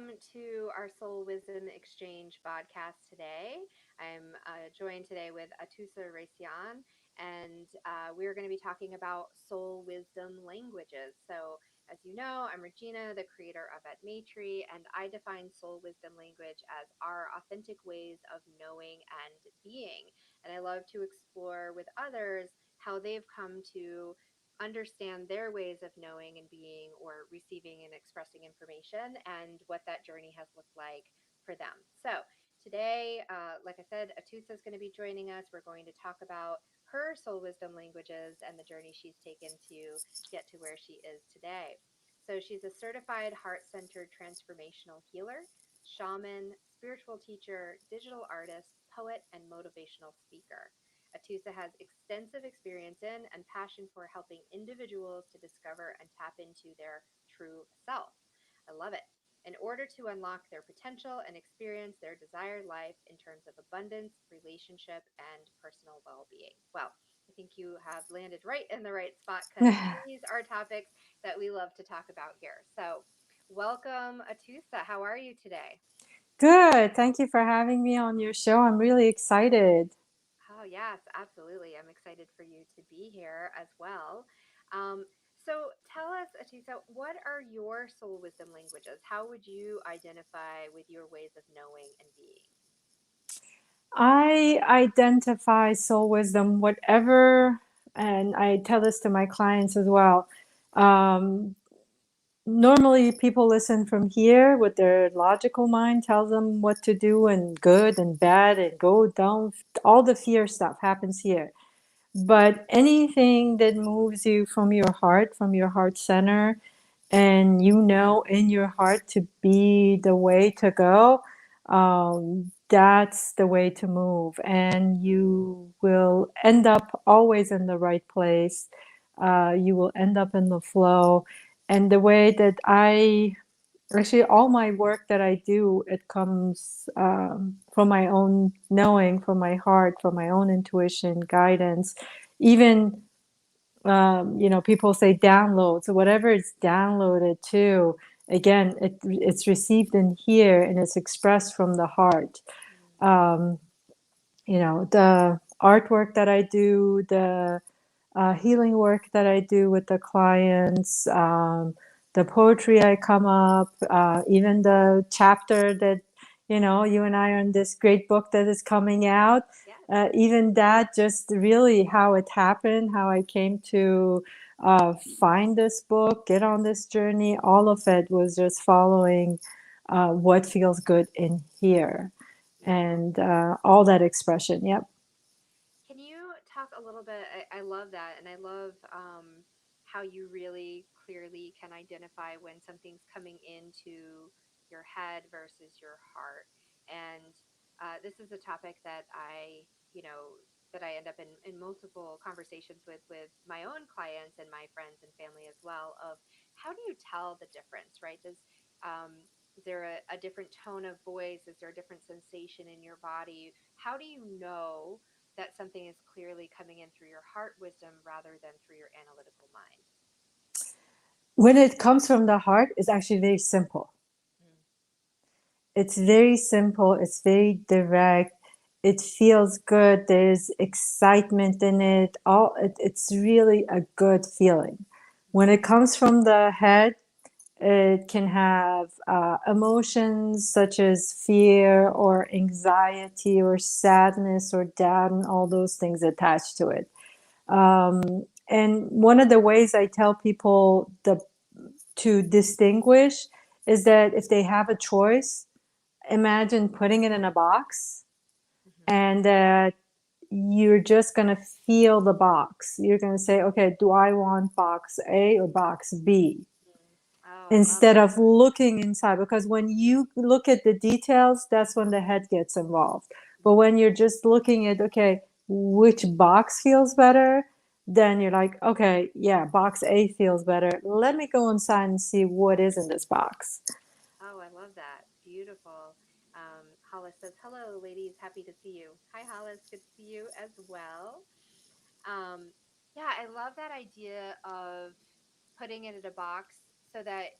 to our Soul Wisdom Exchange podcast today. I'm joined today with Atousa Raissyan, and we're going to be talking about soul wisdom languages. So, as you know, I'm Regina, the creator of At Matri, and I define soul wisdom language as our authentic ways of knowing and being. And I love to explore with others how they've come to understand their ways of knowing and being or receiving and expressing information and what that journey has looked like for them. So today, like I said, Atousa is going to be joining us. We're going to talk about her soul wisdom languages and the journey she's taken to get to where she is today. So she's a certified heart-centered transformational healer, shaman, spiritual teacher, digital artist, poet, and motivational speaker. Atousa has extensive experience in and passion for helping individuals to discover and tap into their true self. I love it. In order to unlock their potential and experience their desired life in terms of abundance, relationship, and personal well being. Well, I think you have landed right in the right spot because these are topics that we love to talk about here. So, welcome, Atousa. How are you today? Good. Thank you for having me on your show. I'm really excited. Oh, yes, absolutely. I'm excited for you to be here as well. Um, so tell us, Atisa, what are your soul wisdom languages? How would you identify with your ways of knowing and being? I identify soul wisdom, whatever, and I tell this to my clients as well. Um, Normally, people listen from here with their logical mind tells them what to do and good and bad and go down. All the fear stuff happens here. But anything that moves you from your heart center, and you know in your heart to be the way to go, that's the way to move. And you will end up always in the right place. You will end up in the flow. And the way that actually, all my work that I do, it comes from my own knowing, from my heart, from my own intuition, guidance. Even people say download. So whatever it's downloaded to, again, it's received in here and it's expressed from the heart. Um, the artwork that I do, the healing work that I do with the clients, the poetry I come up, even the chapter that, you and I are in this great book that is coming out. Yes. Even that, just really how it happened, how I came to find this book, get on this journey, all of it was just following what feels good in here. Yeah. And all that expression. Yep. Can you talk a little bit? I love that. And I love how you really clearly can identify when something's coming into your head versus your heart. And this is a topic that that I end up in multiple conversations with my own clients and my friends and family as well of how do you tell the difference, right? Is there a different tone of voice? Is there a different sensation in your body? How do you know that something is clearly coming in through your heart wisdom rather than through your analytical mind? When it comes from the heart, it's actually very simple. Mm. It's very simple. It's very direct. It feels good. There's excitement in it. It's really a good feeling. When it comes from the head, it can have emotions such as fear or anxiety or sadness or doubt and all those things attached to it. And one of the ways I tell people to distinguish is that if they have a choice, imagine putting it in a box Mm-hmm. and that you're just going to feel the box. You're going to say, okay, do I want box A or box B? Mm. Oh, I love Instead that. of looking inside, because when you look at the details, that's when the head gets involved. But when you're just looking at, okay, which box feels better, then you're like, okay, yeah, box A feels better. Let me go inside and see what is in this box. Oh, I love that. Beautiful. Hollis says, hello, ladies. Happy to see you. Hi, Hollis. Good to see you as well. Um, yeah, I love that idea of putting it in a box so that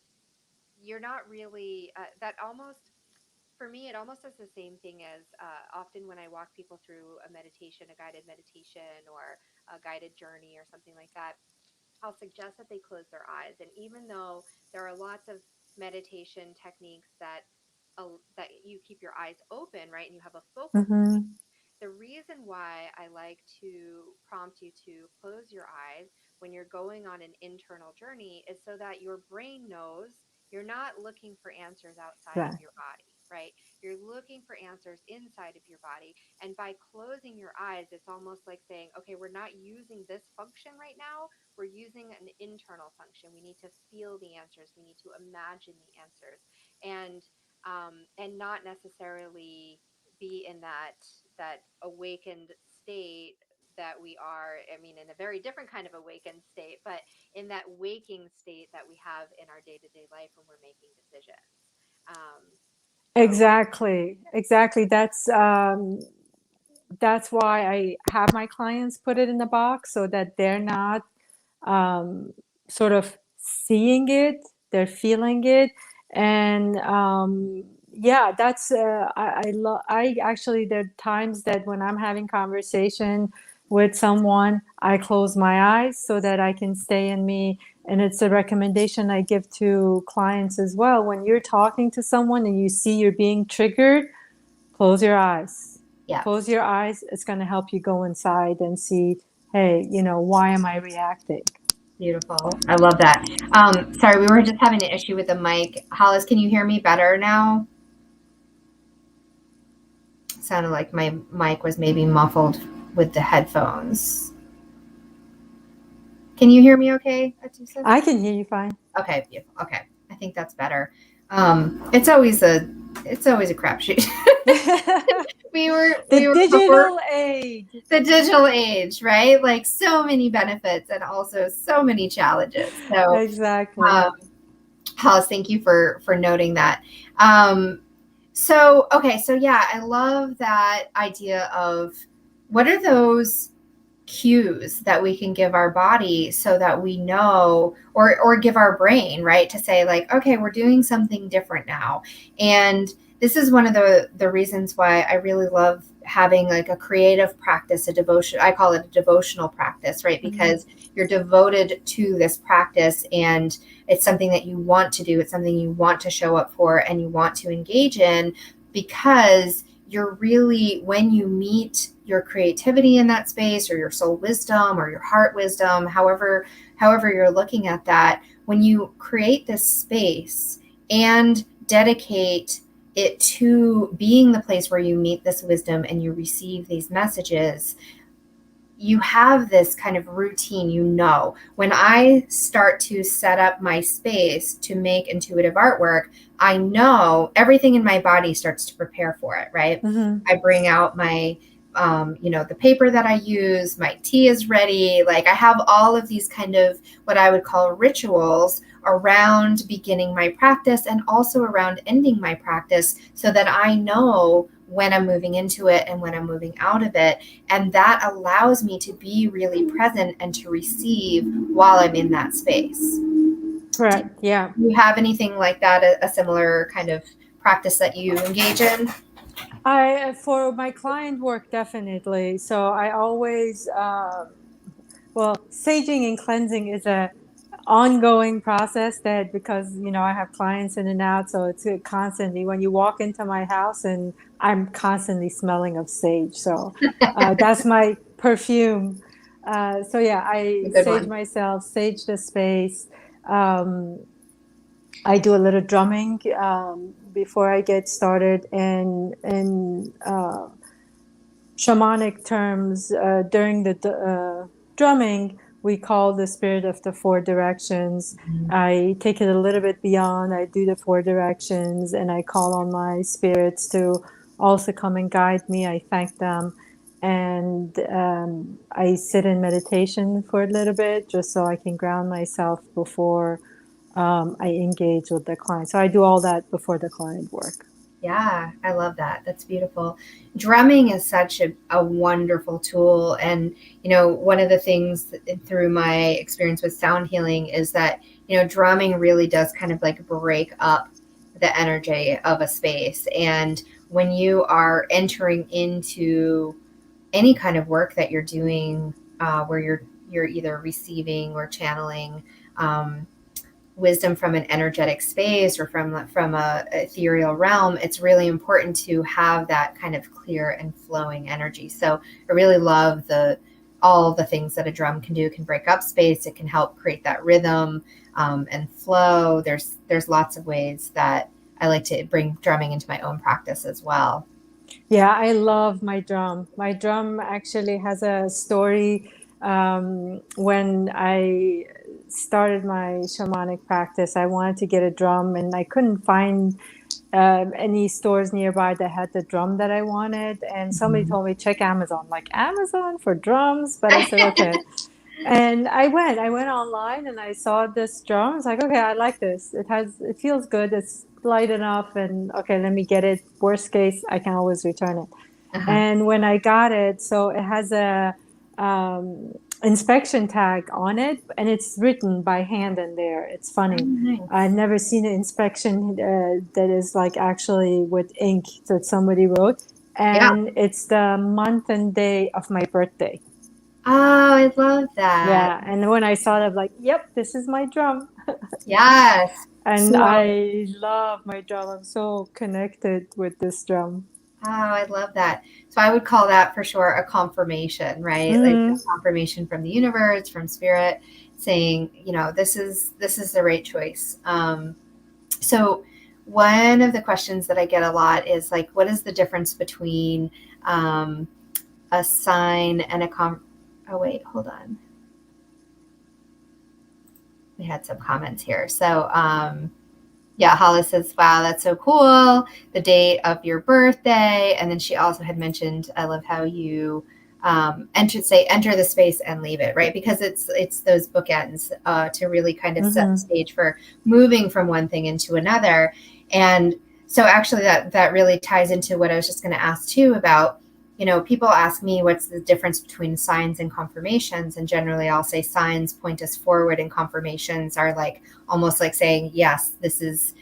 you're not really that almost for me, it almost does the same thing as often when I walk people through a meditation, a guided meditation, or a guided journey, or something like that. I'll suggest that they close their eyes. And even though there are lots of meditation techniques that you keep your eyes open, right, and you have a focal point, Mm-hmm. the reason why I like to prompt you to close your eyes when you're going on an internal journey is so that your brain knows you're not looking for answers outside of Right. your body, right? You're looking for answers inside of your body. And by closing your eyes, it's almost like saying, okay, we're not using this function right now. We're using an internal function. We need to feel the answers. We need to imagine the answers. And not necessarily be in that awakened state that we are. I mean, in a very different kind of awakened state, but in that waking state that we have in our day-to-day life when we're making decisions. So Exactly. Exactly. That's why I have my clients put it in the box so that they're not um, sort of seeing it, they're feeling it. And yeah, that's, I actually, there are times that when I'm having conversation with someone, I close my eyes so that I can stay in me. And it's a recommendation I give to clients as well. When you're talking to someone and you see you're being triggered, close your eyes. Yeah. Close your eyes. It's going to help you go inside and see, hey, why am I reacting? Beautiful. I love that. Sorry, we were just having an issue with the mic. Hollis, can you hear me better now? Sounded like my mic was maybe muffled with the headphones. Can you hear me okay, Atousa? I can hear you fine. Okay, beautiful. Okay. I think that's better. It's always a crapshoot. we were The before digital age. the digital age, right? Like so many benefits and also so many challenges. So Exactly. um, Hollis, thank you for noting that. So yeah, I love that idea of what are those cues that we can give our body so that we know, or give our brain, right, to say like, okay, we're doing something different now. And this is one of the reasons why I really love having like a creative practice, a devotion. I call it a devotional practice, right? Because you're devoted to this practice and it's something that you want to do. It's something you want to show up for and you want to engage in, because you're really, when you meet your creativity in that space, or your soul wisdom, or your heart wisdom, however you're looking at that, when you create this space and dedicate it to being the place where you meet this wisdom and you receive these messages, you have this kind of routine. When I start to set up my space to make intuitive artwork, I know everything in my body starts to prepare for it, right? Mm-hmm. I bring out my the paper that I use, my tea is ready. Like I have all of these kind of what I would call rituals around beginning my practice and also around ending my practice, so that I know when I'm moving into it and when I'm moving out of it. And that allows me to be really present and to receive while I'm in that space. Correct. Yeah. Do you have anything like that, a similar kind of practice that you engage in? For my client work, definitely. So I always, well, saging and cleansing is a ongoing process that, because I have clients in and out, so it's constantly when you walk into my house, and I'm constantly smelling of sage. So that's my perfume. So yeah, I A good sage one. myself, sage the space. um, I do a little drumming before I get started, and shamanic terms, during the drumming, we call the spirit of the four directions. I take it a little bit beyond. I do the four directions and I call on my spirits to also come and guide me. I thank them. And I sit in meditation for a little bit just so I can ground myself before I engage with the client. So I do all that before the client work. Yeah, I love that. That's beautiful. Drumming is such a wonderful tool. And, one of the things through my experience with sound healing is that, drumming really does kind of like break up the energy of a space. And when you are entering into any kind of work that you're doing, where you're either receiving or channeling, wisdom from an energetic space or from a ethereal realm, it's really important to have that kind of clear and flowing energy. So I really love all the things that a drum can do. It can break up space. It can help create that rhythm, and flow. There's lots of ways that I like to bring drumming into my own practice as well. Yeah, I love my drum. My drum actually has a story. When I started my shamanic practice, I wanted to get a drum, and I couldn't find any stores nearby that had the drum that I wanted. And somebody Mhm. told me, check Amazon, like Amazon for drums. But I said, okay. And I went online and I saw this drum. I was like, okay, I like this. It feels good. It's light enough. And okay, let me get it. Worst case, I can always return it. Uh-huh. And when I got it, so it has a um, inspection tag on it, and it's written by hand in there. It's Oh, funny. I've nice. never seen an inspection that is like actually with ink that somebody wrote, Yeah. and it's the month and day of my birthday. Oh, I love that. Yeah, and when I saw it, I'm like, "Yep, this is my drum," Yes. and So, I love my drum. I'm so connected with this drum. oh, I love that. So I would call that for sure a confirmation, right? Like a Hmm. confirmation from the universe, from spirit, saying, this is the right choice. So one of the questions that I get a lot is like, what is the difference between a sign and oh wait, hold on. We had some comments here. So yeah, Hollis says, wow, that's so cool. The date of your birthday. And then she also had mentioned, I love how you enter the space and leave it, right? Because it's those bookends, to really kind of set the Hmm. stage for moving from one thing into another. And so actually that really ties into what I was just going to ask too about, people ask me what's the difference between signs and confirmations. And generally I'll say signs point us forward and confirmations are like almost like saying, yes, this is,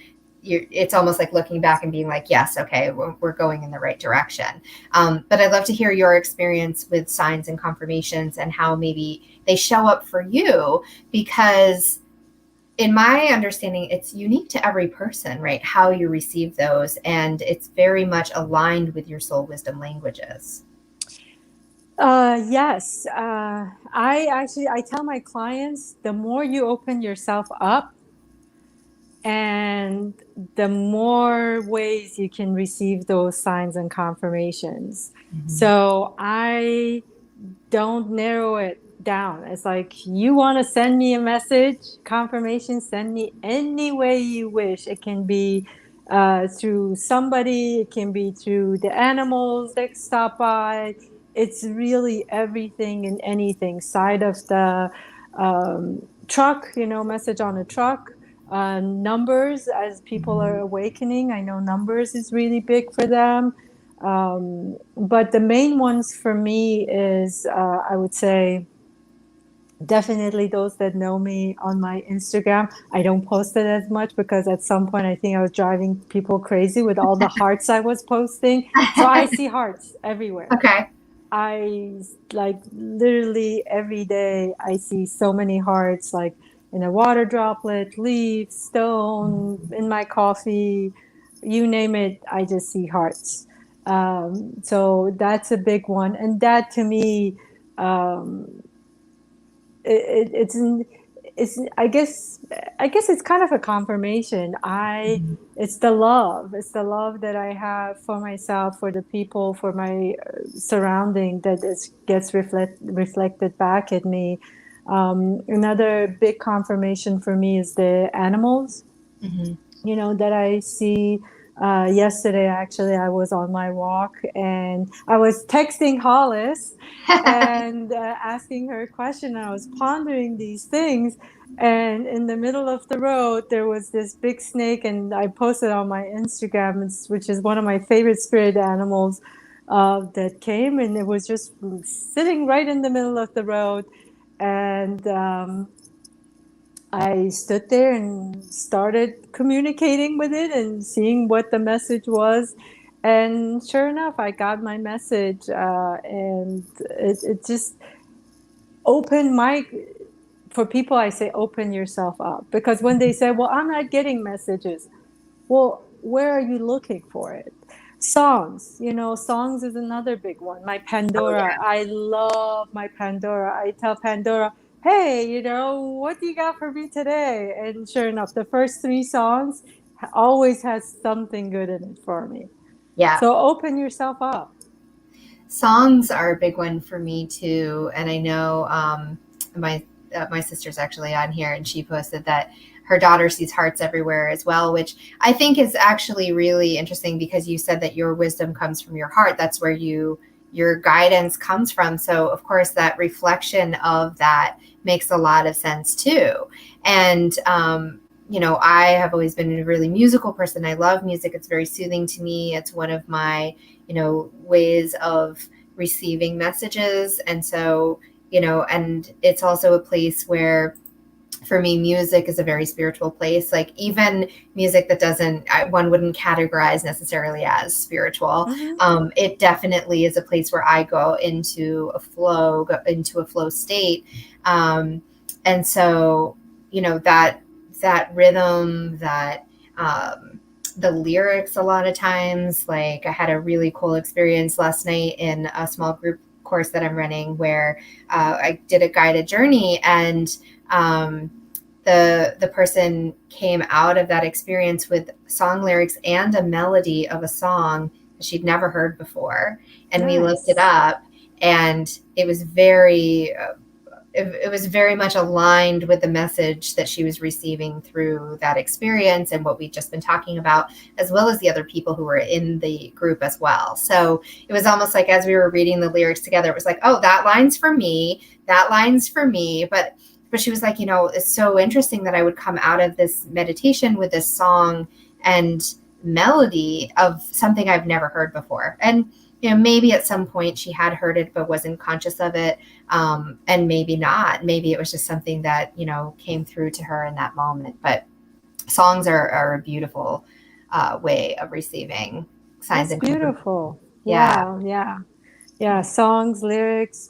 it's almost like looking back and being like, yes, okay, we're going in the right direction. But I'd love to hear your experience with signs and confirmations and how maybe they show up for you, because in my understanding, it's unique to every person, right? How you receive those. And it's very much aligned with your soul wisdom languages. Yes. I tell my clients, the more you open yourself up, and the more ways you can receive those signs and confirmations. Mm-hmm. So I don't narrow it down. It's like, you want to send me a message, confirmation, send me any way you wish. It can be through somebody, it can be through the animals that stop by. It's really everything and anything. Side of the truck, message on a truck. Numbers, as people are awakening, I know numbers is really big for them. But the main ones for me is, I would say, definitely those that know me on my Instagram. I don't post it as much because at some point I think I was driving people crazy with all the hearts I was posting. So I see hearts everywhere. Okay. I like literally every day I see so many hearts, like in a water droplet, leaf, stone, in my coffee, you name it, I just see hearts. So that's a big one. And that to me, um, it, it's in, it's I guess it's kind of a confirmation. It's the love that I have for myself, for the people, for my surrounding, that gets reflected back at me. Another big confirmation for me is the animals, Mm-hmm. that I see. Yesterday, actually, I was on my walk and I was texting Hollis and asking her a question. I was pondering these things. And in the middle of the road, there was this big snake, and I posted on my Instagram, which is one of my favorite spirit animals, that came, and it was just sitting right in the middle of the road. And I stood there and started communicating with it and seeing what the message was. And sure enough, I got my message, and it just opened my, for people, I say, open yourself up. Because when they say, well, I'm not getting messages, well, where are you looking for it? Songs, songs is another big one. My Oh, Pandora, yeah. I love my Pandora. I tell Pandora, hey, what do you got for me today? And sure enough, the first three songs always has something good in it for me. Yeah. So open yourself up. Songs are a big one for me too. And I know my sister's actually on here, and she posted that her daughter sees hearts everywhere as well, which I think is actually really interesting, because you said that your wisdom comes from your heart. That's where your guidance comes from. So of course that reflection of that makes a lot of sense too. And I have always been a really musical person. I love music. It's very soothing to me. It's one of my ways of receiving messages. And so, and it's also a place where, for me, music is a very spiritual place. Like even music that one wouldn't categorize necessarily as spiritual. Mm-hmm. It definitely is a place where I go into a flow state. And so, that rhythm, the lyrics, a lot of times, like I had a really cool experience last night in a small group course that I'm running, where I did a guided journey, and the person came out of that experience with song lyrics and a melody of a song that she'd never heard before. And we looked it Nice. up, and it was very much aligned with the message that she was receiving through that experience and what we'd just been talking about, as well as the other people who were in the group as well. So it was almost like, as we were reading the lyrics together, it was like, oh, that line's for me, that line's for me. But she was like, it's so interesting that I would come out of this meditation with this song and melody of something I've never heard before. And maybe at some point she had heard it but wasn't conscious of it, and maybe not. Maybe it was just something that came through to her in that moment. But songs are a beautiful way of receiving signs That's and confirmations. beautiful. Yeah. Wow. Yeah. Songs, lyrics,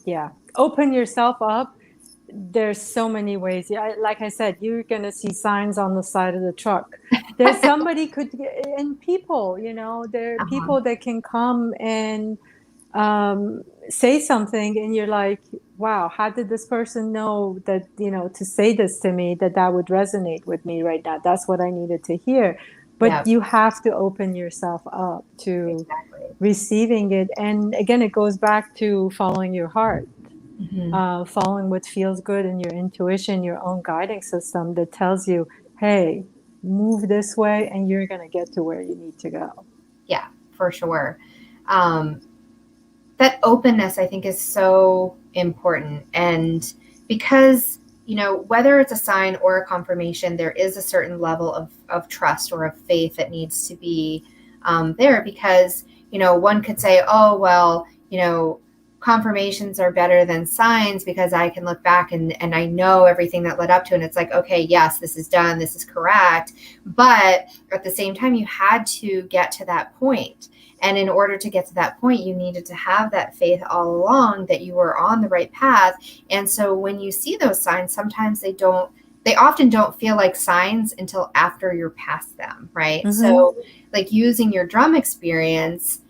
yeah. Open yourself up. There's so many ways. Yeah, like I said, you're going to see signs on the side of the truck. There's somebody and people, there are Uh-huh. people that can come and say something, and you're like, wow, how did this person know that, to say this to me, that would resonate with me right now? That's what I needed to hear. Yeah, But you have to open yourself up to exactly. receiving it. And again, it goes back to following your heart. Mm-hmm. Following what feels good in your intuition, your own guiding system that tells you, hey, move this way and you're going to get to where you need to go. Yeah, for sure. That openness, I think, is so important. And because, whether it's a sign or a confirmation, there is a certain level of trust or of faith that needs to be there, because, one could say, oh, well, confirmations are better than signs because I can look back and I know everything that led up to it. And it's like, okay, yes, this is done. This is correct. But at the same time, you had to get to that point. And in order to get to that point, you needed to have that faith all along that you were on the right path. And so when you see those signs, sometimes they often don't feel like signs until after you're past them, right? Mm-hmm. So like using your drum experience,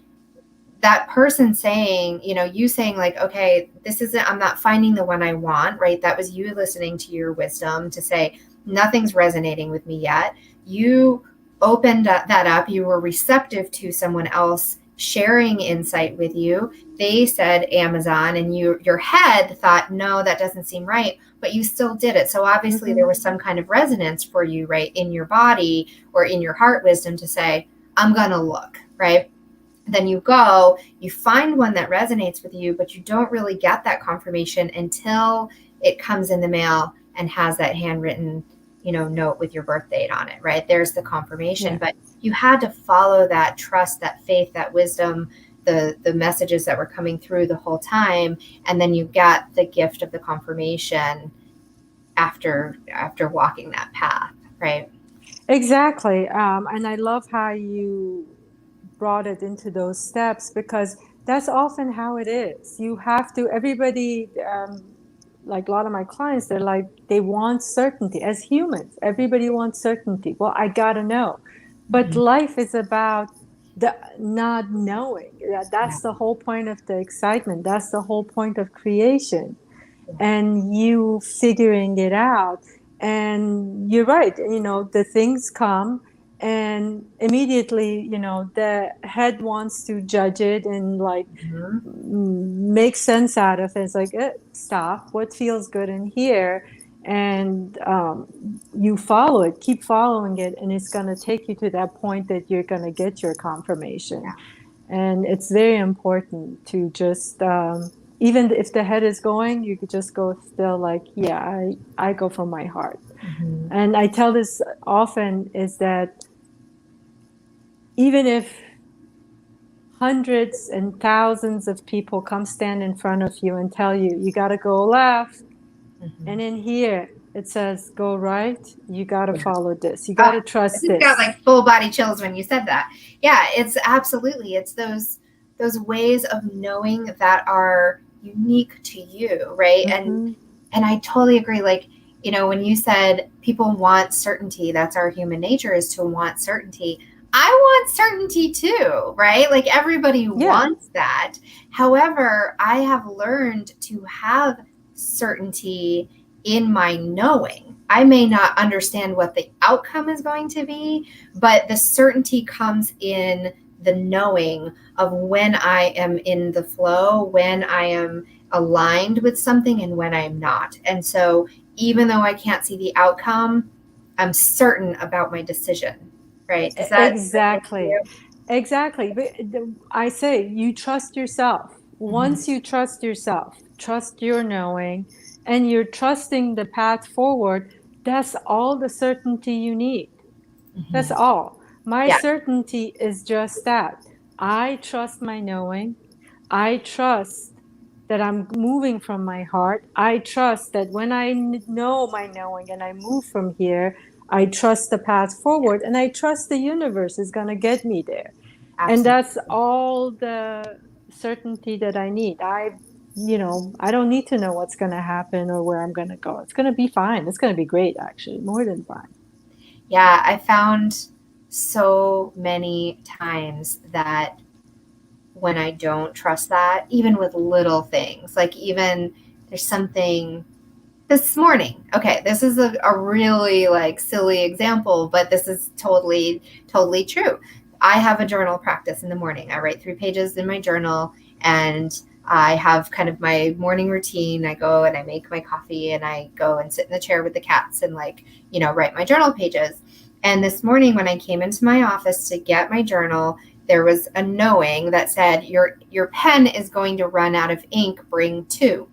that person saying, you saying like, okay, I'm not finding the one I want, right? That was you listening to your wisdom to say, nothing's resonating with me yet. You opened that up. You were receptive to someone else sharing insight with you. They said Amazon, and your head thought, no, that doesn't seem right, but you still did it. So obviously there was some kind of resonance for you, right, in your body or in your heart wisdom to say, I'm going to look, right? Then you go, you find one that resonates with you, but you don't really get that confirmation until it comes in the mail and has that handwritten, note with your birth date on it, right? There's the confirmation. Yeah. But you had to follow that trust, that faith, that wisdom, the messages that were coming through the whole time. And then you got the gift of the confirmation after walking that path, right? Exactly. And I love how you brought it into those steps, because that's often how it is. You have to, everybody, like a lot of my clients, they're like, they want certainty. As humans, everybody wants certainty. Well, I gotta know. But Mm-hmm. life is about the not knowing. Yeah. That's the whole point of the excitement. That's the whole point of creation, Yeah. and you figuring it out. And you're right, the things come, and immediately, the head wants to judge it and like Mm-hmm. make sense out of it. It's like, stop, what feels good in here? And you follow it, keep following it, and it's going to take you to that point that you're going to get your confirmation. And it's very important to just, even if the head is going, you could just go still, like, yeah, I go from my heart. Mm-hmm. And I tell this often, is that even if hundreds and thousands of people come stand in front of you and tell you, you got to go left, Mm-hmm. and in here it says go right, you got to Yeah. follow this, you got to I trust just got this. like full body chills when you said that. Yeah, it's absolutely, it's those ways of knowing that are unique to you, right? Mm-hmm. And I totally agree. Like, when you said people want certainty, that's our human nature, is to want certainty. I want certainty too, right? Like everybody Yeah. wants that. However, I have learned to have certainty in my knowing. I may not understand what the outcome is going to be, but the certainty comes in the knowing of when I am in the flow, when I am aligned with something, and when I'm not. And so even though I can't see the outcome, I'm certain about my decision, right? Does that resonate with Exactly. you? Exactly. But I say, you trust yourself. Mm-hmm. Once you trust yourself, trust your knowing, and you're trusting the path forward, that's all the certainty you need. That's Mm-hmm. all. My Yeah, certainty is just that. I trust my knowing. I trust that I'm moving from my heart. I trust that when I know my knowing and I move from here, I trust the path forward, and I trust the universe is going to get me there. And absolutely. that's all the certainty that I need. I don't need to know what's going to happen or where I'm going to go. It's going to be fine. It's going to be great, actually, more than fine. Yeah, I found so many times that when I don't trust that, even with little things, like even there's something this morning. Okay, this is a really like silly example, but this is totally, totally true. I have a journal practice in the morning. I write 3 pages in my journal, and I have kind of my morning routine. I go and I make my coffee, and I go and sit in the chair with the cats and write my journal pages. And this morning when I came into my office to get my journal, there was a knowing that said, your pen is going to run out of ink, bring 2.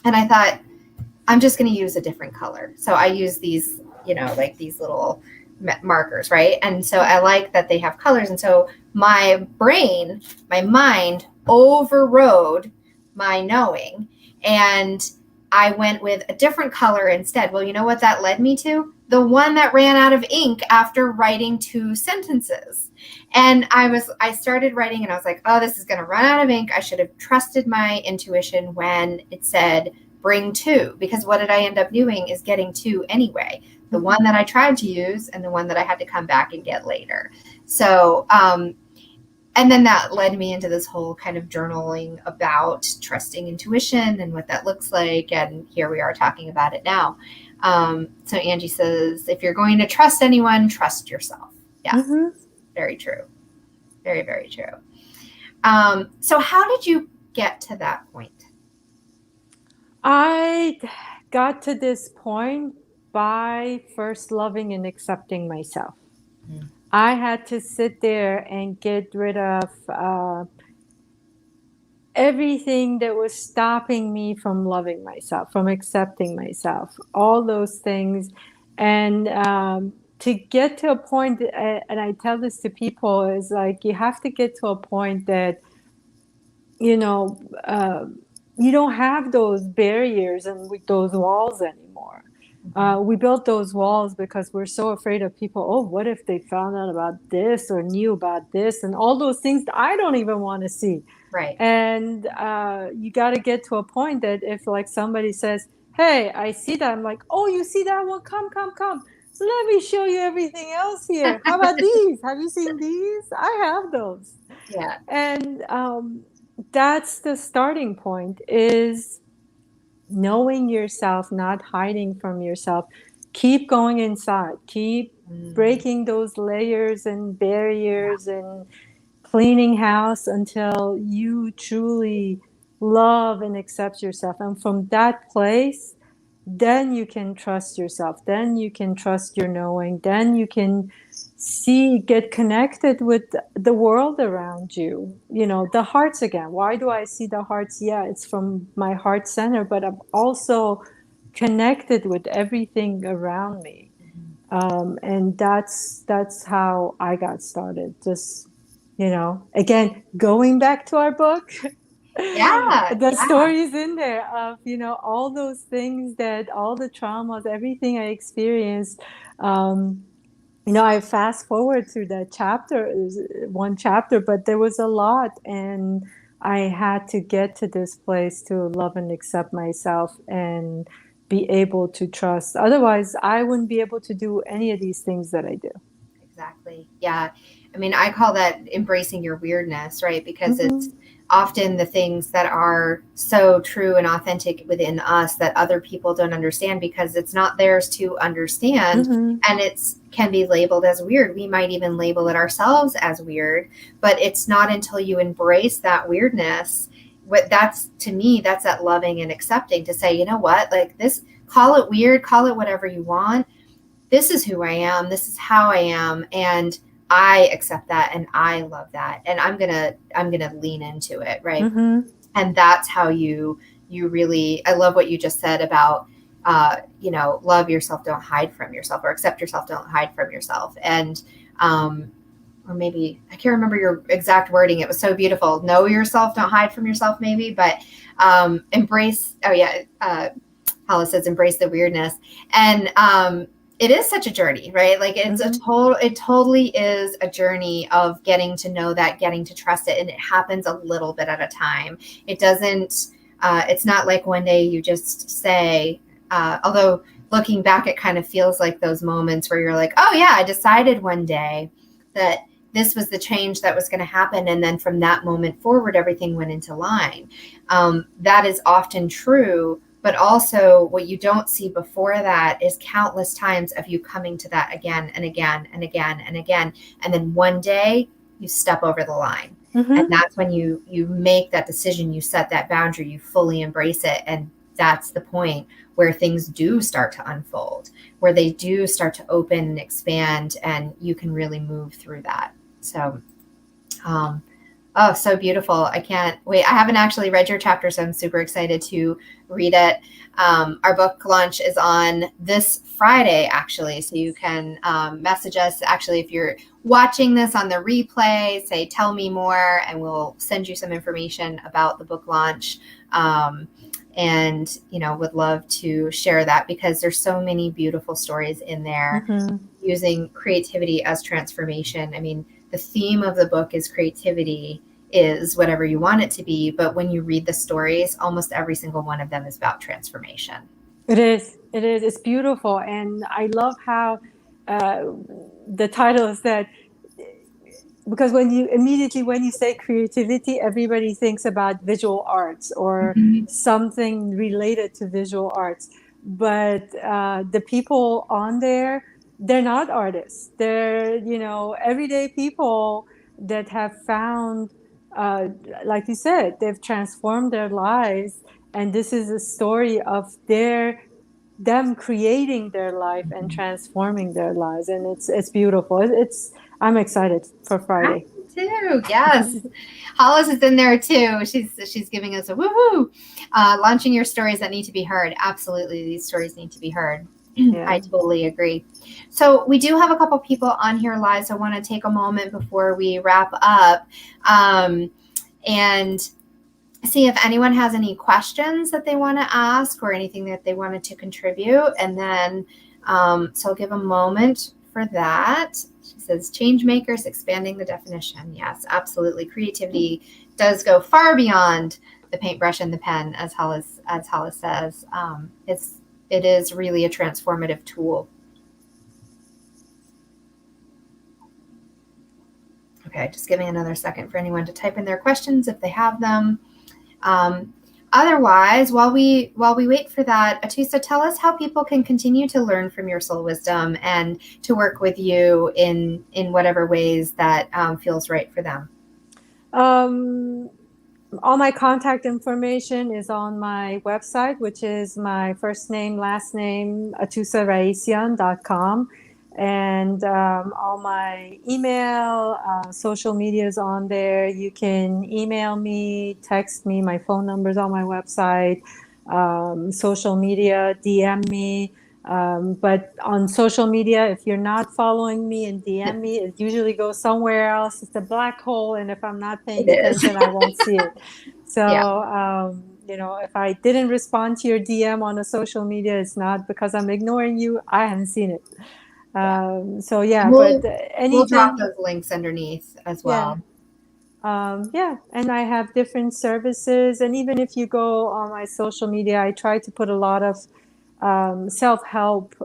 And I thought, I'm just going to use a different color. So I use these, like these little markers, right? And so I like that they have colors. And so my mind overrode my knowing, and I went with a different color instead. Well, you know what that led me to? The one that ran out of ink after writing 2 sentences. And I started writing, and I was like, oh, this is going to run out of ink. I should have trusted my intuition when it said bring 2, because what did I end up doing is getting 2 anyway. The one that I tried to use and the one that I had to come back and get later. So, and then that led me into this whole kind of journaling about trusting intuition and what that looks like. And here we are talking about it now. So Angie says, if you're going to trust anyone, trust yourself. Yes, Mm-hmm. very true. Very, very true. So how did you get to that point? I got to this point by first loving and accepting myself. I had to sit there and get rid of everything that was stopping me from loving myself, from accepting myself, all those things. And to get to a point, and I tell this to people, is like you have to get to a point that, you know, you don't have those barriers and with those walls anymore. We built those walls because we're so afraid of people. Oh, what if they found out about this or knew about this and all those things that I don't even want to see. Right. And you got to get to a point that if like somebody says, hey, I see that, I'm like, oh, you see that one? Come, come, come. Let me show you everything else here. How about these? Have you seen these? I have those. Yeah. And that's the starting point, is knowing yourself, not hiding from yourself. Keep going inside. Keep breaking those layers and barriers and cleaning house until you truly love and accept yourself. And from that place, then you can trust yourself. Then you can trust your knowing. Then you can see, get connected with the world around you. You know, the hearts again. Why do I see the hearts? Yeah, it's from my heart center, but I'm also connected with everything around me. And that's how I got started. Just, you know, again, going back to our book, Yeah. the Yeah. stories in there of, you know, all those things, that all the traumas, everything I experienced. You know, I fast forward through that chapter, it was one chapter, but there was a lot, and I had to get to this place to love and accept myself and be able to trust. Otherwise, I wouldn't be able to do any of these things that I do. Exactly. Yeah. I mean, I call that embracing your weirdness, right? Because it's Mm-hmm. often the things that are so true and authentic within us that other people don't understand because it's not theirs to understand, Mm-hmm. and it's can be labeled as weird. We might even label it ourselves as weird, but it's not until you embrace that weirdness. What that's to me, that's that loving and accepting to say, you know what, like this, call it weird, call it whatever you want. This is who I am. This is how I am. And I accept that and I love that. And I'm gonna lean into it. Right. Mm-hmm. And that's how you really, I love what you just said about love yourself, don't hide from yourself, or accept yourself, don't hide from yourself. And or maybe I can't remember your exact wording. It was so beautiful. Know yourself, don't hide from yourself, maybe, but embrace. Oh yeah, Hala says embrace the weirdness, and it is such a journey, right? Like it's it totally is a journey of getting to know that, getting to trust it, and it happens a little bit at a time. It doesn't. It's not like one day you just say. Although looking back, it kind of feels like those moments where you're like, oh yeah, I decided one day that this was the change that was going to happen. And then from that moment forward, everything went into line. That is often true. But also what you don't see before that is countless times of you coming to that again and again and again and again. And then one day you step over the line. Mm-hmm. And that's when you make that decision, you set that boundary, you fully embrace it. And that's the point where things do start to unfold, where they do start to open and expand, and you can really move through that. So, oh, so beautiful. I can't wait. I haven't actually read your chapter, so I'm super excited to read it. Our book launch is on this Friday, actually. So you can message us. Actually, if you're watching this on the replay, say, tell me more, and we'll send you some information about the book launch. And, would love to share that because there's so many beautiful stories in there using creativity as transformation. I mean, the theme of the book is creativity is whatever you want it to be. But when you read the stories, almost every single one of them is about transformation. It is. It is. It's beautiful. And I love how the title is that, because when you say creativity, everybody thinks about visual arts or something related to visual arts. But the people on there, they're not artists. They're, everyday people that have found, like you said, they've transformed their lives. And this is a story of them creating their life and transforming their lives. And it's beautiful. I'm excited for Friday. Too. Yes. Hollis is in there too. She's giving us a woohoo. Launching your stories that need to be heard. Absolutely, these stories need to be heard. Yeah. I totally agree. So we do have a couple people on here live, so I want to take a moment before we wrap up and see if anyone has any questions that they want to ask or anything that they wanted to contribute. And then, so I'll give a moment for that. She says, change makers, expanding the definition. Yes, absolutely. Creativity does go far beyond the paintbrush and the pen, as Hollis says. It is really a transformative tool. Okay, just giving another second for anyone to type in their questions if they have them. Otherwise, while we wait for that, Atousa, tell us how people can continue to learn from your soul wisdom and to work with you in whatever ways that feels right for them. All my contact information is on my website, which is my first name, last name, atousaraissyan.com. And all my email, social media is on there. You can email me, text me. My phone number is on my website. Social media, DM me. But on social media, if you're not following me and DM me, it usually goes somewhere else. It's a black hole. And if I'm not paying attention, I won't see it. So, if I didn't respond to your DM on a social media, it's not because I'm ignoring you. I haven't seen it. But anything. We'll drop those links underneath as well. And I have different services. And even if you go on my social media, I try to put a lot of self-help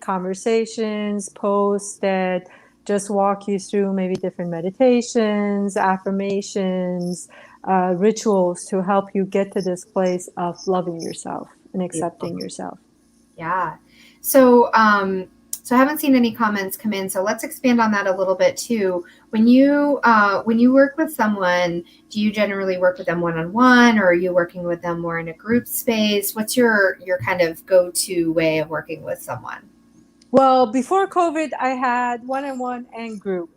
conversations, posts that just walk you through maybe different meditations, affirmations, rituals to help you get to this place of loving yourself and accepting yourself. Yeah. So, so I haven't seen any comments come in. So let's expand on that a little bit too. When you work with someone, do you generally work with them one-on-one, or are you working with them more in a group space? What's your kind of go-to way of working with someone? Well, before COVID, I had one-on-one and group.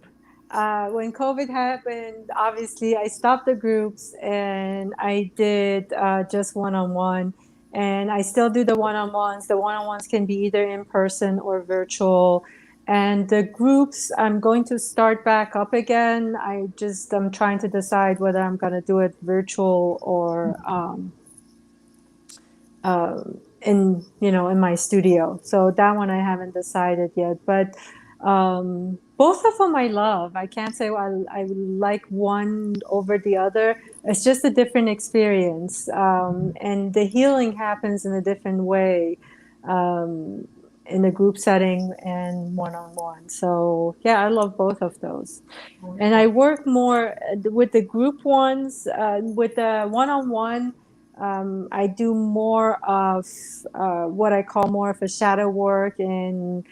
When COVID happened, obviously I stopped the groups and I did just one-on-one. And I still do the one-on-ones. The one-on-ones can be either in person or virtual. And the groups, I'm going to start back up again. I'm trying to decide whether I'm going to do it virtual or in my studio. So that one I haven't decided yet. But both of them I love. I can't say I like one over the other. It's just a different experience. And the healing happens in a different way in a group setting and one-on-one. So I love both of those. And I work more with the group ones, with the one-on-one. I do more of what I call more of a shadow work and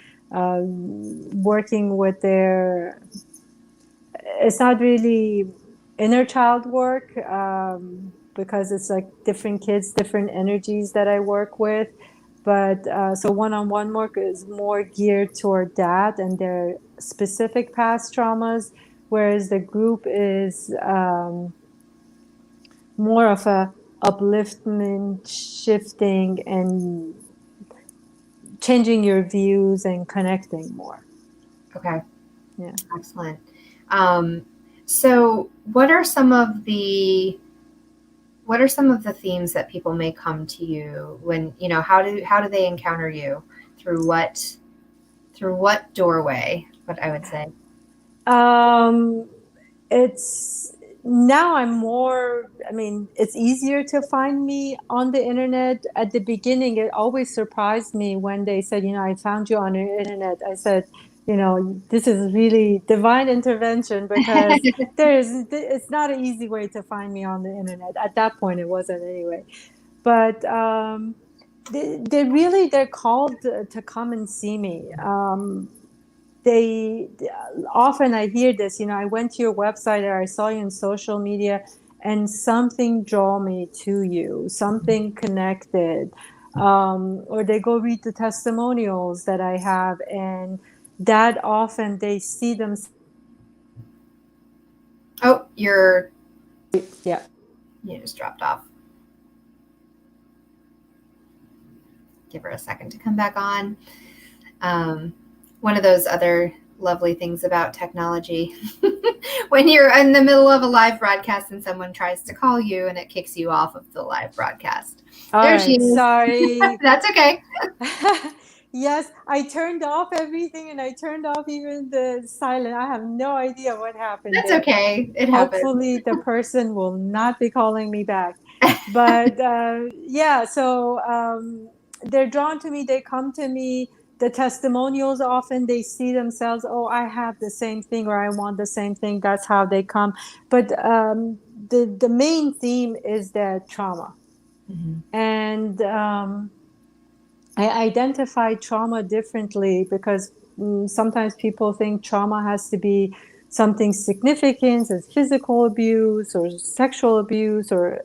working with it's not really inner child work because it's like different kids, different energies that I work with. But so one-on-one work is more geared toward that and their specific past traumas, whereas the group is more of a upliftment, shifting, and changing your views and connecting more. Okay. Yeah. Excellent. So what are some of the themes that people may come to you when, how do they encounter you? Through what doorway, what I would say? It's now it's easier to find me on the internet. At the beginning, it always surprised me when they said, I found you on the internet. I said, this is really divine intervention because it's not an easy way to find me on the internet. At that point, it wasn't anyway. But they're called to come and see me. They often I hear this, I went to your website or I saw you on social media and something drew me to you, something connected. Or they go read the testimonials that I have, and that often they see themselves Oh, Yeah. you just dropped off. Give her a second to come back on. One of those other lovely things about technology, when you're in the middle of a live broadcast and someone tries to call you and it kicks you off of the live broadcast. There she is. Sorry. That's okay. Yes, I turned off everything and I turned off even the silent. I have no idea what happened That's there. okay. It happens. Hopefully the person will not be calling me back. But yeah, so they're drawn to me, they come to me. The testimonials, often they see themselves, oh, I have the same thing or I want the same thing. That's how they come. But the main theme is that trauma. Mm-hmm. And I identify trauma differently because sometimes people think trauma has to be something significant as physical abuse or sexual abuse, or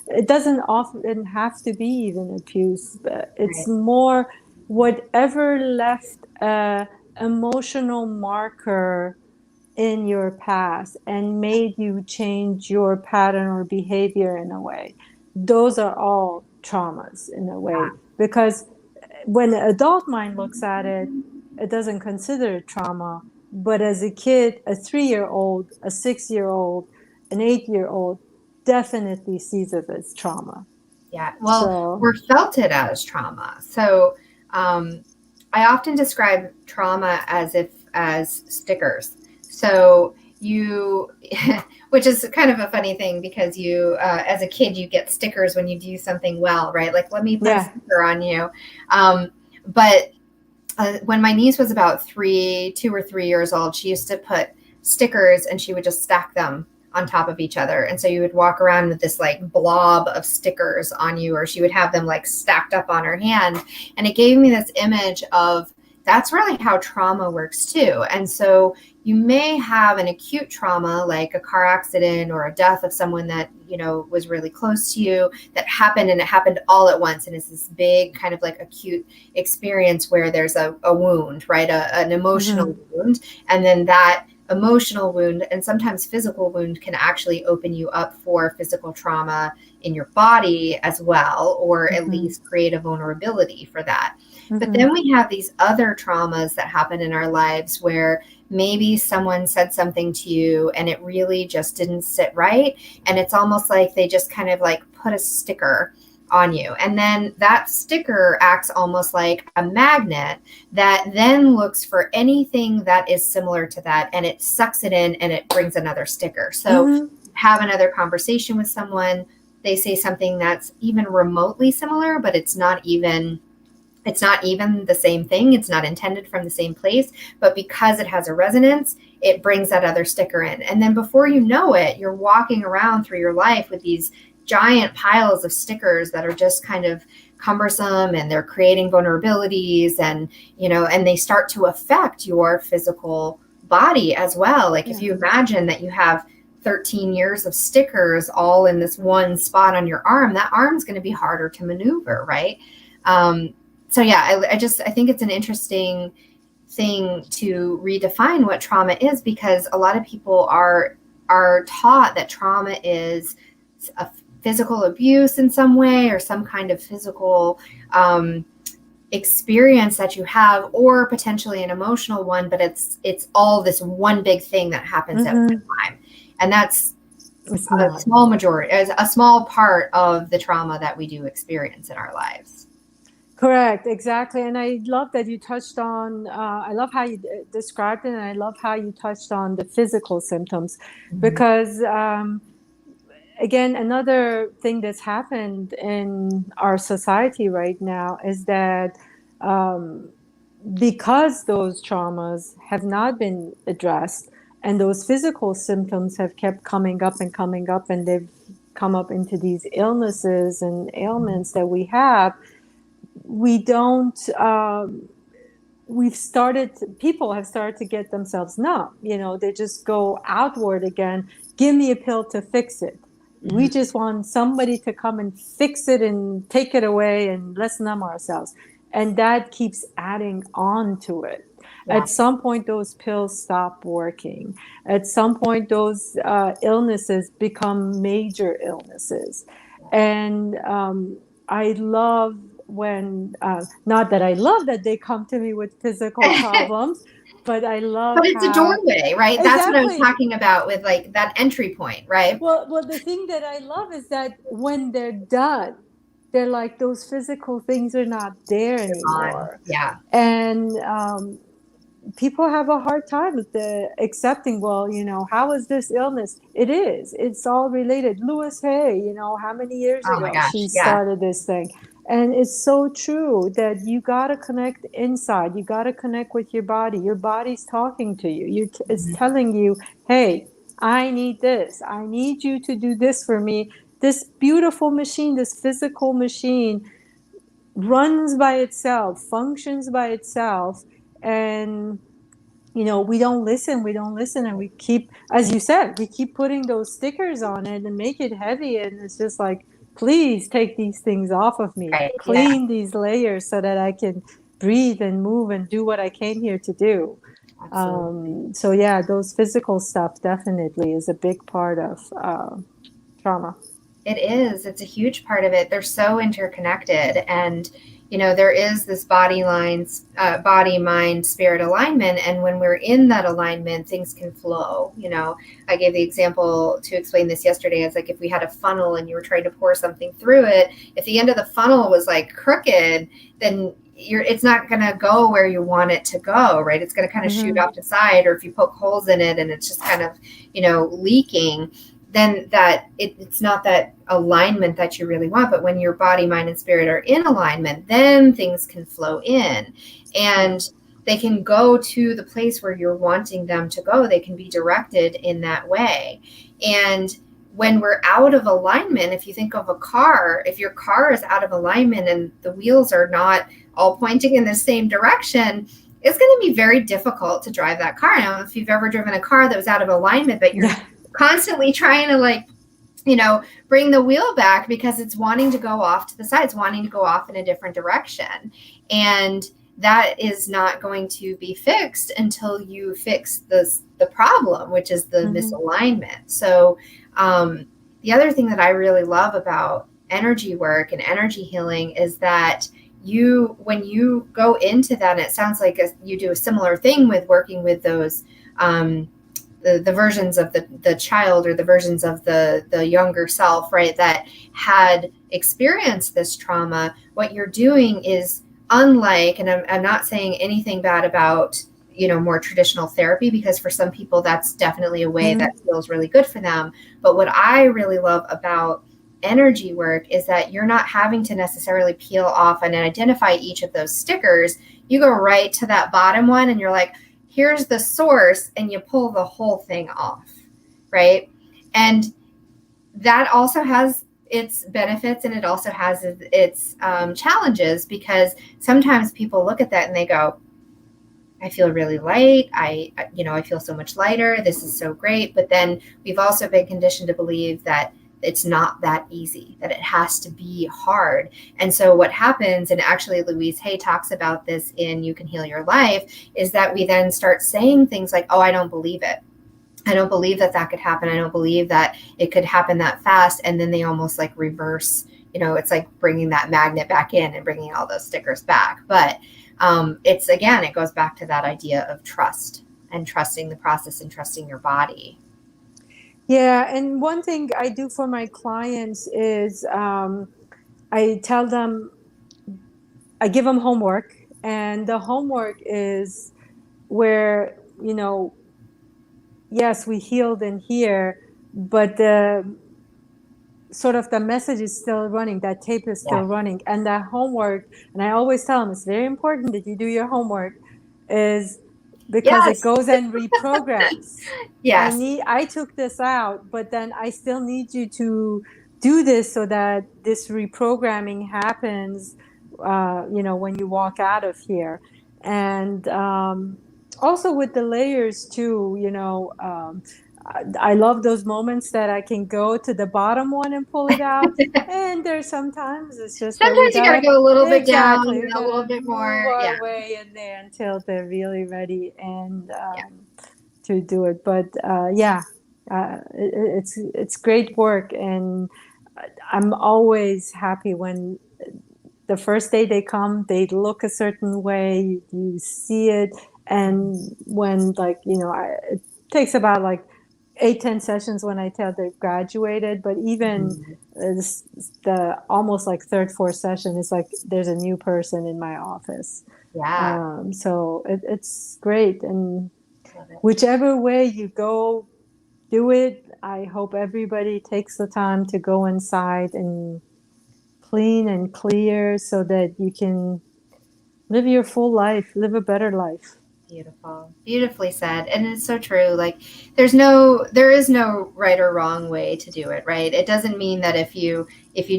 it doesn't often have to be even abuse. But it's Right. more whatever left a emotional marker in your past and made you change your pattern or behavior in a way. Those are all traumas in a way, because when the adult mind looks at it, it doesn't consider it trauma. But as a kid, a 3-year-old, a 6-year-old, an 8-year-old definitely sees it as trauma. Yeah. Well, So, we're felt it as trauma. So I often describe trauma as stickers. So you, which is kind of a funny thing because you, as a kid, you get stickers when you do something well, right? Like, let me put a yeah. sticker on you. But when my niece was about 2 or 3 years old, she used to put stickers and she would just stack them on top of each other. And so you would walk around with this like blob of stickers on you, or she would have them like stacked up on her hand. And it gave me this image of that's really how trauma works too. And so you may have an acute trauma like a car accident or a death of someone that, you know, was really close to you that happened, and it happened all at once. And it's this big kind of like acute experience where there's a wound, right? An emotional wound. And then that emotional wound and sometimes physical wound can actually open you up for physical trauma in your body as well, or at least create a vulnerability for that. But then we have these other traumas that happen in our lives where maybe someone said something to you and it really just didn't sit right. And it's almost like they just kind of like put a sticker on you. And then that sticker acts almost like a magnet that then looks for anything that is similar to that, and it sucks it in and it brings another sticker. So have another conversation with someone, they say something that's even remotely similar, but it's not even the same thing. It's not intended from the same place, but because it has a resonance, it brings that other sticker in. And then before you know it, you're walking around through your life with these giant piles of stickers that are just kind of cumbersome, and they're creating vulnerabilities, and, you know, and they start to affect your physical body as well. Like if you imagine that you have 13 years of stickers all in this one spot on your arm, that arm's going to be harder to maneuver, right? So yeah, I think it's an interesting thing to redefine what trauma is, because a lot of people are taught that trauma is a physical abuse in some way, or some kind of physical experience that you have, or potentially an emotional one, but it's all this one big thing that happens at one time. And that's a small majority, a small part of the trauma that we do experience in our lives. Correct, exactly. And I love that you touched on, I love how you described it, and I love how you touched on the physical symptoms, because again, another thing that's happened in our society right now is that because those traumas have not been addressed, and those physical symptoms have kept coming up, and they've come up into these illnesses and ailments that we have, people have started to get themselves numb. You know, they just go outward again. Give me a pill to fix it. We just want somebody to come and fix it and take it away, and let's numb ourselves. And that keeps adding on to it. Yeah. At some point, those pills stop working. At some point, those illnesses become major illnesses. And I love when, not that I love that they come to me with physical problems, but I love But it's a how, doorway, right? That's what I was exactly. talking about with like that entry point, right? Well, the thing that I love is that when they're done, they're like those physical things are not there They're gone. anymore. Yeah. And people have a hard time with the accepting, well, how is this illness? It's all related. Louise Hay, how many years Oh my ago she gosh. Yeah. started this thing. And it's so true that you got to connect inside. You got to connect with your body. Your body's talking to you. It's Mhm. telling you, hey, I need this. I need you to do this for me. This beautiful machine, this physical machine, runs by itself, functions by itself. And we don't listen, and we keep, as you said, we keep putting those stickers on it and make it heavy, and it's just like, please take these things off of me, Right. Yeah. clean these layers so that I can breathe and move and do what I came here to do. Absolutely. So yeah, those physical stuff definitely is a big part of trauma. It is. It's a huge part of it. They're so interconnected, and there is this body, mind, spirit alignment. And when we're in that alignment, things can flow. I gave the example to explain this yesterday. As like if we had a funnel and you were trying to pour something through it, if the end of the funnel was like crooked, then it's not going to go where you want it to go, right? It's going to kind of shoot Mm-hmm. off the side, or if you poke holes in it and it's just kind of leaking, then it's not that alignment that you really want. But when your body, mind, and spirit are in alignment, then things can flow in, and they can go to the place where you're wanting them to go. They can be directed in that way. And when we're out of alignment, if you think of a car, if your car is out of alignment and the wheels are not all pointing in the same direction, it's going to be very difficult to drive that car. I don't know if you've ever driven a car that was out of alignment, but you're constantly trying to bring the wheel back because it's wanting to go off to the side. It's wanting to go off in a different direction. And that is not going to be fixed until you fix the problem, which is the Mm-hmm. misalignment. So the other thing that I really love about energy work and energy healing is that when you go into that, and it sounds like you do a similar thing with working with those the versions of the child, or the versions of the younger self, right, that had experienced this trauma. What you're doing is unlike, and I'm not saying anything bad about more traditional therapy, because for some people that's definitely a way that feels really good for them. But what I really love about energy work is that you're not having to necessarily peel off and identify each of those stickers. You go right to that bottom one and you're like, here's the source, and you pull the whole thing off, right? And that also has its benefits, and it also has its challenges, because sometimes people look at that and they go, I feel really light. I feel so much lighter. This is so great. But then we've also been conditioned to believe that it's not that easy, that it has to be hard. And so what happens, and actually Louise Hay talks about this in You Can Heal Your Life, is that we then start saying things like, oh, I don't believe it. I don't believe that could happen. I don't believe that it could happen that fast. And then they almost like reverse, it's like bringing that magnet back in and bringing all those stickers back. But it goes back to that idea of trust, and trusting the process, and trusting your body. Yeah, and one thing I do for my clients is I tell them, I give them homework, and the homework is where, yes, we healed in here, but the sort of the message is still running, that tape is still running. And that homework, and I always tell them, it's very important that you do your homework, is because it Yes. goes and reprograms. Yes. I took this out, but then I still need you to do this so that this reprogramming happens, when you walk out of here. And also with the layers too, I love those moments that I can go to the bottom one and pull it out. And there's sometimes it's just that we Sometimes you got to gotta, go a little bit down, exactly, we a little gotta bit move more. Yeah. our way in there until they're really ready and Yeah. to do it. But it's great work, and I'm always happy when the first day they come, they look a certain way, you see it. And when, like, it takes about like 8-10 sessions when I tell they've graduated. But even Mhm. the almost like third, fourth session is like there's a new person in my office. Yeah. So it's great. And Love it. whichever way you go, do it. I hope everybody takes the time to go inside and clean and clear so that you can live your full life, live a better life. Beautiful. Beautifully said. And it's so true. Like there is no right or wrong way to do it, right? It doesn't mean that if you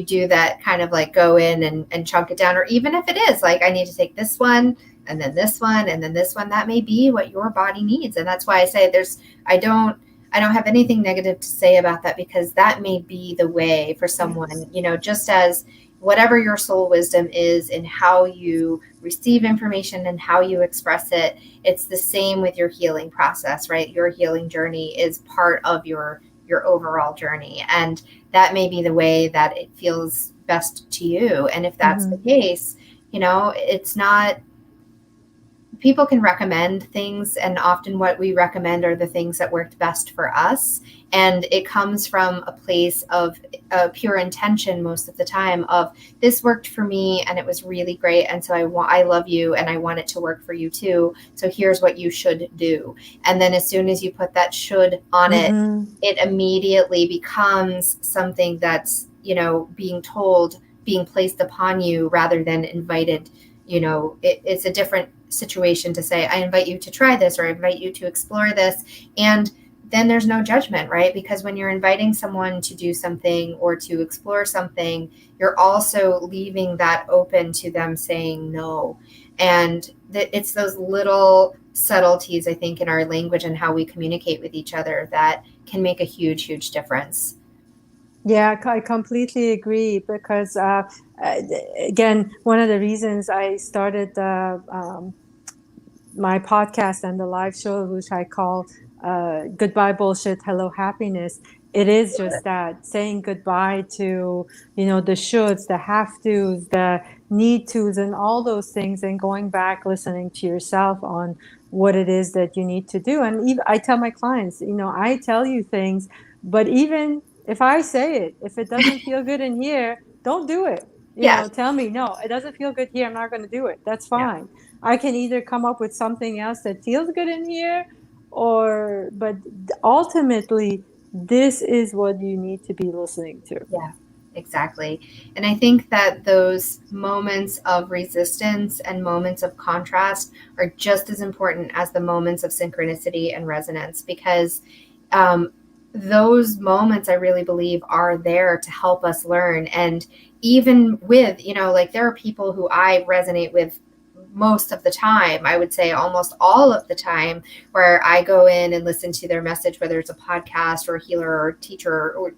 do that kind of like go in and chunk it down, or even if it is like I need to take this one and then this one and then this one, that may be what your body needs. And that's why I say I don't have anything negative to say about that, because that may be the way for someone, just as whatever your soul wisdom is and how you receive information and how you express it. It's the same with your healing process, right? Your healing journey is part of your overall journey, and that may be the way that it feels best to you. And if that's the Mm-hmm. case, it's not, people can recommend things, and often what we recommend are the things that worked best for us, and it comes from a place of pure intention most of the time of, this worked for me and it was really great, and so I love you and I want it to work for you too, so here's what you should do. And then as soon as you put that should on it, Mm-hmm. it immediately becomes something that's being told, being placed upon you rather than invited. It's a different situation to say, I invite you to try this, or I invite you to explore this. And then there's no judgment, right? Because when you're inviting someone to do something or to explore something, you're also leaving that open to them saying no. And it's those little subtleties, I think, in our language and how we communicate with each other that can make a huge, huge difference. Yeah, I completely agree, because again, one of the reasons I started my podcast and the live show, which I call Goodbye Bullshit, Hello Happiness, it is just that, saying goodbye to, the shoulds, the have tos, the need tos, and all those things, and going back, listening to yourself on what it is that you need to do. And even, I tell my clients, I tell you things, but even if I say it, if it doesn't feel good in here, don't do it. Yes. Tell me, no, it doesn't feel good here, I'm not going to do it. That's Yeah. fine. I can either come up with something else that feels good in here, but ultimately, this is what you need to be listening to. Yeah, exactly. And I think that those moments of resistance and moments of contrast are just as important as the moments of synchronicity and resonance, because those moments, I really believe, are there to help us learn. And even with, like, there are people who I resonate with most of the time, I would say almost all of the time, where I go in and listen to their message, whether it's a podcast or a healer or a teacher or,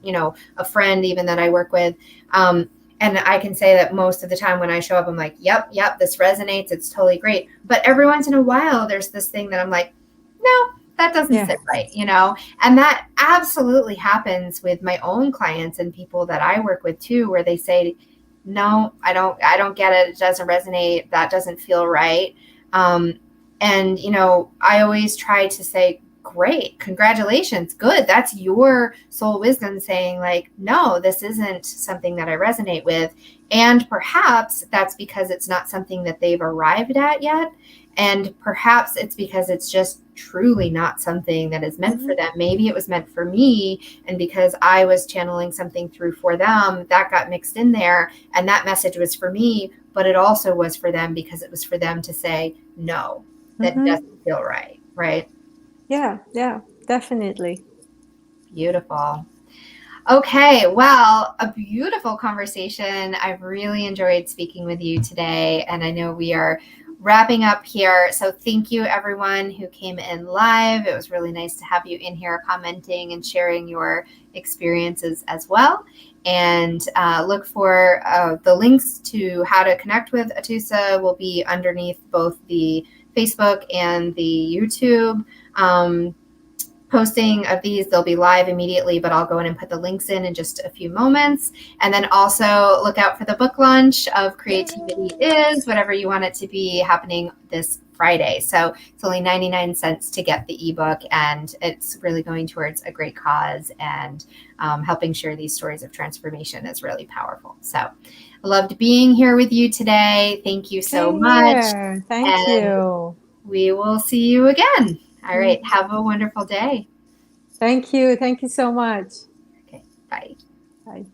a friend even that I work with. And I can say that most of the time when I show up, I'm like, yep, this resonates. It's totally great. But every once in a while, there's this thing that I'm like, no, that doesn't sit right, and that absolutely happens with my own clients and people that I work with too, where they say, no, I don't get it. It doesn't resonate. That doesn't feel right. And, I always try to say, great, congratulations. Good. That's your soul wisdom saying, like, no, this isn't something that I resonate with. And perhaps that's because it's not something that they've arrived at yet. And perhaps it's because it's just truly not something that is meant for them. Maybe it was meant for me. And because I was channeling something through for them, that got mixed in there. And that message was for me, but it also was for them because it was for them to say, no, that doesn't feel right. Right. Yeah, definitely. Beautiful. Okay, well, a beautiful conversation. I've really enjoyed speaking with you today, and I know we are wrapping up here. So thank you everyone who came in live. It was really nice to have you in here commenting and sharing your experiences as well. And look for the links to how to connect with Atousa will be underneath both the Facebook and the YouTube posting of these. They'll be live immediately, but I'll go in and put the links in just a few moments. And then also look out for the book launch of Creativity Is, whatever you want it to be, happening this Friday. So it's only 99 cents to get the ebook, and it's really going towards a great cause, and helping share these stories of transformation is really powerful. So I loved being here with you today. Thank you so much. Thank you. We will see you again. All right. Have a wonderful day. Thank you. Thank you so much. Okay. Bye. Bye.